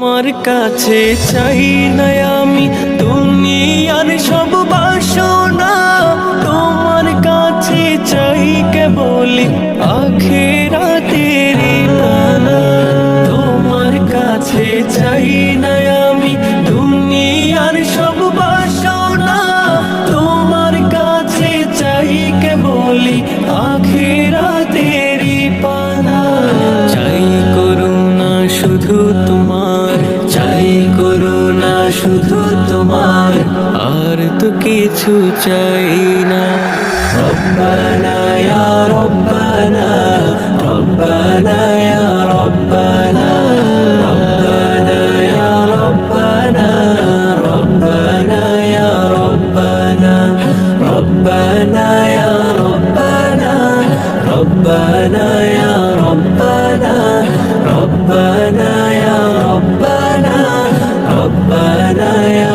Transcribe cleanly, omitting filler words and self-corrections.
তোমার কাছে চাই না আমি দুনিয়ার সব বাসনা, তোমার কাছে চাই কেবল আখিরাতের পানা। তোমার কাছে চাই না আমি দুনিয়ার সব বাসনা, তোমার কাছে চাই কেবল আখিরাতের পানা। চাই করুণা শুধু তোমার, চাই করুণা শুধু তোমার, আর তো কিছু চাই না। রব্বানা ইয়া রব্বানা, রব্বানা ইয়া রব্বানা, রব্বানা ইয়া রব্বানা, রব্বানা ইয়া রব্বানা, রব্বানা ইয়া রব্বানা, রব্বানা ইয়া রব্বানা, রব্বানা ইয়া রব্বানা, রব্বানা ইয়া